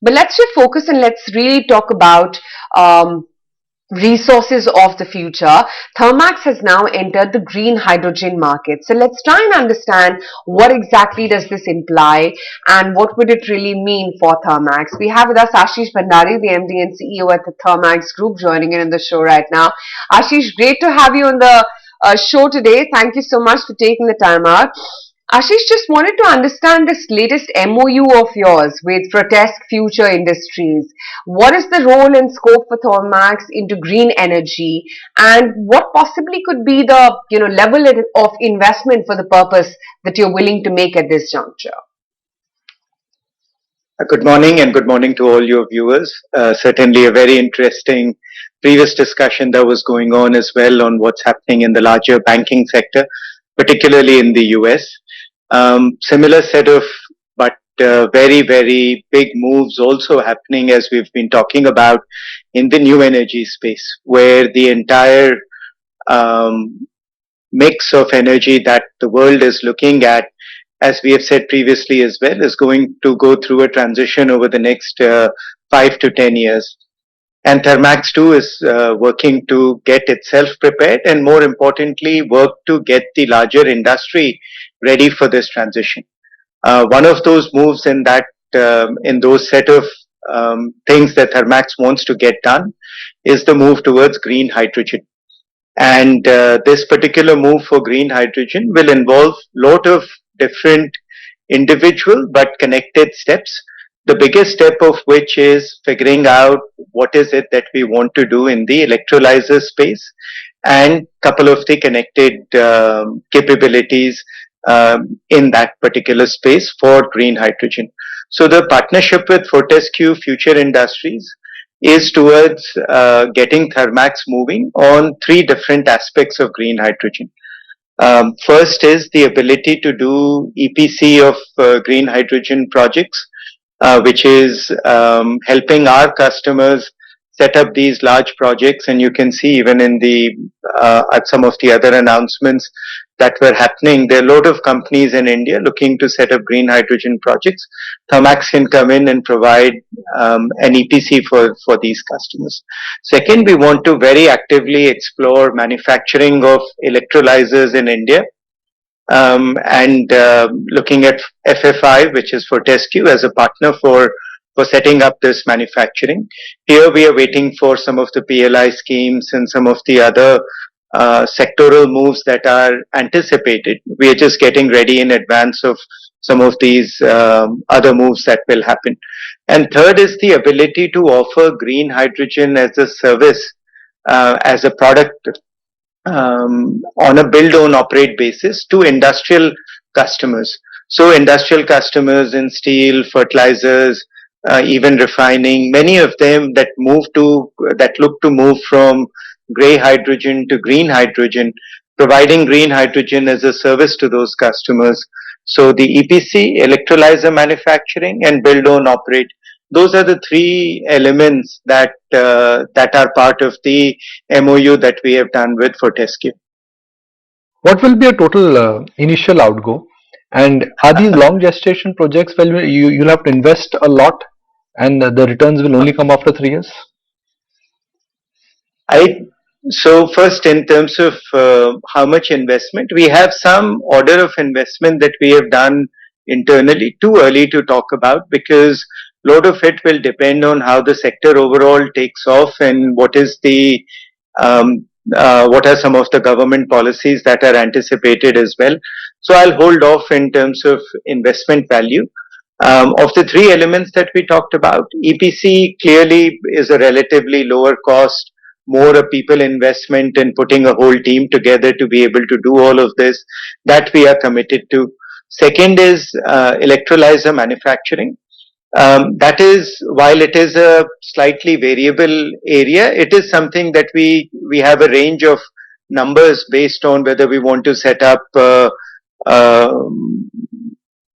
But let's just focus and let's really talk about resources of the future. Thermax has now entered the green hydrogen market. So let's try and understand what exactly does this imply and what would it really mean for Thermax. We have with us Ashish Bhandari, the MD and CEO at the Thermax Group, joining in the show right now. Ashish, great to have you on the show today. Thank you so much for taking the time out. Ashish, just wanted to understand this latest MOU of yours with Fortesque Future Industries. What is the role and scope for Thermax into green energy, and what possibly could be the level of investment for the purpose that you're willing to make at this juncture? Good morning and good morning to all your viewers. Certainly a very interesting previous discussion that was going on as well on what's happening in the larger banking sector, particularly in the US. Similar set of but very, very big moves also happening as we've been talking about in the new energy space, where the entire mix of energy that the world is looking at, as we have said previously as well, is going to go through a transition over the next 5 to 10 years. And Thermax too is working to get itself prepared and more importantly, work to get the larger industry ready for this transition. One of those moves in those set of things that Thermax wants to get done is the move towards green hydrogen. And this particular move for green hydrogen will involve a lot of different individual but connected steps. The biggest step of which is figuring out what is it that we want to do in the electrolyzer space and couple of the connected capabilities in that particular space for green hydrogen. So the partnership with Fortescue Future Industries is towards getting Thermax moving on 3 different aspects of green hydrogen. First is the ability to do EPC of green hydrogen projects, which is helping our customers set up these large projects. And you can see even in at some of the other announcements that were happening, there are a lot of companies in India looking to set up green hydrogen projects. Thermax can come in and provide an EPC for these customers. Second, we want to very actively explore manufacturing of electrolyzers in India. And looking at FFI, which is Fortescue, as a partner for setting up this manufacturing. Here we are waiting for some of the PLI schemes and some of the other sectoral moves that are anticipated. We are just getting ready in advance of some of these other moves that will happen. And third is the ability to offer green hydrogen as a service, as a product on a build, own, operate basis to industrial customers. So industrial customers in steel, fertilizers, even refining, many of them that look to move from grey hydrogen to green hydrogen, providing green hydrogen as a service to those customers. So the EPC, electrolyzer manufacturing, and build, own, operate. Those are the 3 elements that are part of the MOU that we have done with Fortescue. What will be a total initial outgo? And are these long gestation projects where you'll have to invest a lot and the returns will only come after 3 years? So first, in terms of how much investment, we have some order of investment that we have done internally. Too early to talk about because a lot of it will depend on how the sector overall takes off and what is the what are some of the government policies that are anticipated as well. So I'll hold off in terms of investment value. Of the 3 elements that we talked about, EPC clearly is a relatively lower cost, more a people investment in putting a whole team together to be able to do all of this, that we are committed to. Second is electrolyzer manufacturing. That is, while it is a slightly variable area, it is something that we have a range of numbers based on whether we want to set up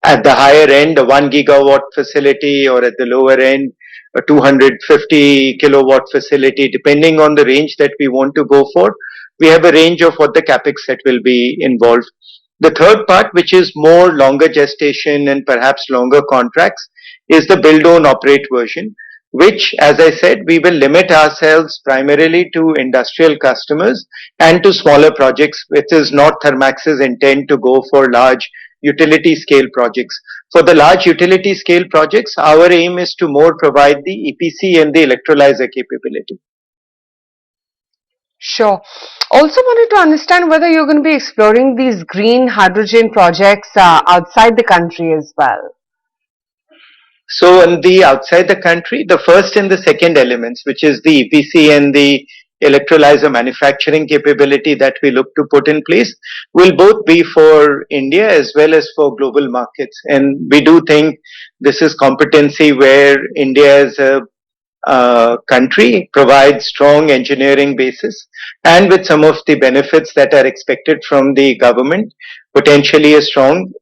at the higher end a 1 gigawatt facility or at the lower end a 250 kilowatt facility, depending on the range that we want to go for. We have a range of what the capex that will be involved. The third part, which is more longer gestation and perhaps longer contracts, is the build own operate version, which, as I said, we will limit ourselves primarily to industrial customers and to smaller projects, which is not Thermax's intent to go for large utility scale projects. For the large utility scale projects, our aim is to more provide the EPC and the electrolyzer capability. Sure. Also wanted to understand whether you're going to be exploring these green hydrogen projects outside the country as well. So on the outside the country, the first and the second elements, which is the EPC and the electrolyzer manufacturing capability that we look to put in place, will both be for India as well as for global markets. And we do think this is competency where India as a country provides strong engineering basis, and with some of the benefits that are expected from the government, potentially a strong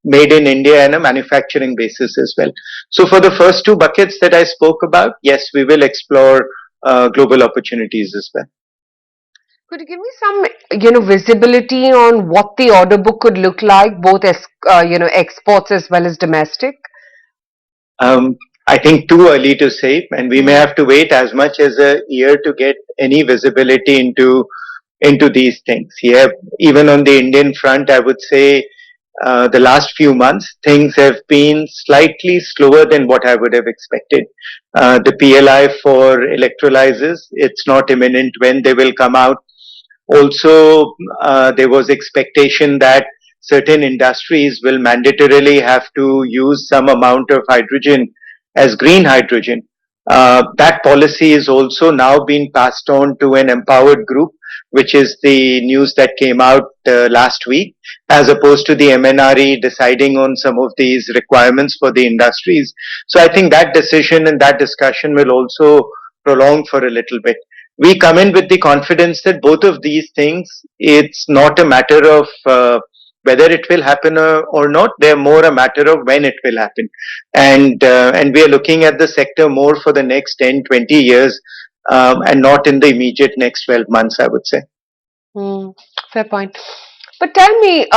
made in India and a manufacturing basis as well. So for the first two buckets that I spoke about, yes, we will explore global opportunities as well. Could you give me some, visibility on what the order book could look like, both as, exports as well as domestic? I think too early to say, and we may have to wait as much as a year to get any visibility into these things. Yeah, even on the Indian front, I would say the last few months things have been slightly slower than what I would have expected. The PLI for electrolyzers, it's not imminent when they will come out. Also, there was expectation that certain industries will mandatorily have to use some amount of hydrogen as green hydrogen. That policy is also now being passed on to an empowered group, which is the news that came out last week, as opposed to the MNRE deciding on some of these requirements for the industries. So I think that decision and that discussion will also prolong for a little bit. We come in with the confidence that both of these things, it's not a matter of whether it will happen or not. They're more a matter of when it will happen, and we are looking at the sector more for the next 10, 20 years, and not in the immediate next 12 months, I would say. Fair point. But tell me,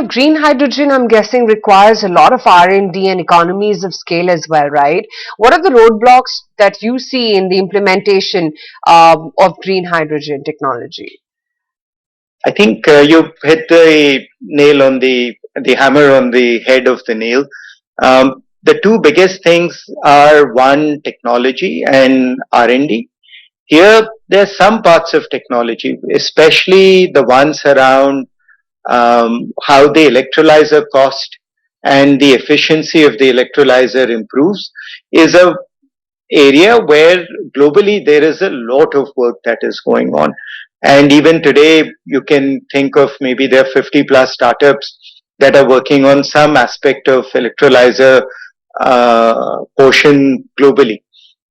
green hydrogen, I'm guessing, requires a lot of R&D and economies of scale as well, right? What are the roadblocks that you see in the implementation of green hydrogen technology? I think you hit the nail on the hammer on the head of the nail. The two biggest things are, one, technology and R&D. Here, there are some parts of technology, especially the ones around how the electrolyzer cost and the efficiency of the electrolyzer improves, is a area where globally there is a lot of work that is going on. And even today, you can think of maybe there are 50 plus startups that are working on some aspect of electrolyzer portion globally.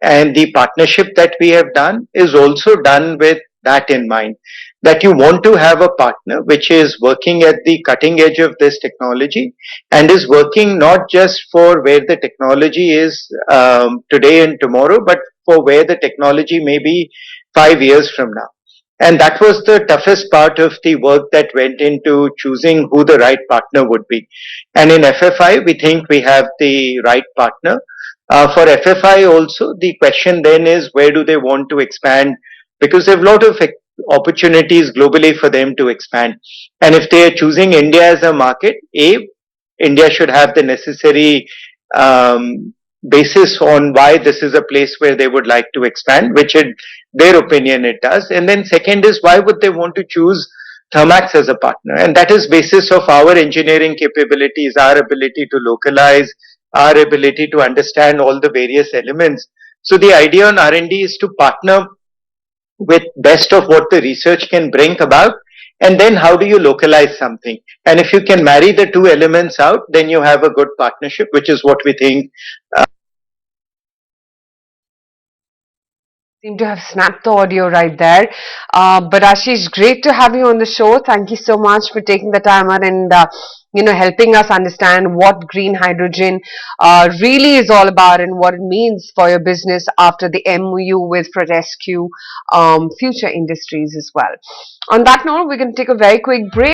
And the partnership that we have done is also done with that in mind, that you want to have a partner which is working at the cutting edge of this technology and is working not just for where the technology is today and tomorrow, but for where the technology may be 5 years from now. And that was the toughest part of the work that went into choosing who the right partner would be. And in FFI, we think we have the right partner. For FFI also, the question then is, where do they want to expand? Because there are a lot of opportunities globally for them to expand. And if they are choosing India as a market, India should have the necessary basis on why this is a place where they would like to expand, which in their opinion it does. And then second is, why would they want to choose Thermax as a partner? And that is basis of our engineering capabilities, our ability to localize, our ability to understand all the various elements. So the idea on R&D is to partner with best of what the research can bring about, and then how do you localize something? And if you can marry the two elements out, then you have a good partnership, which is what we think. Seem to have snapped the audio right there. But Ashish, great to have you on the show. Thank you so much for taking the time out and helping us understand what green hydrogen really is all about and what it means for your business after the MOU with Fortescue Future Industries as well. On that note, we're going to take a very quick break.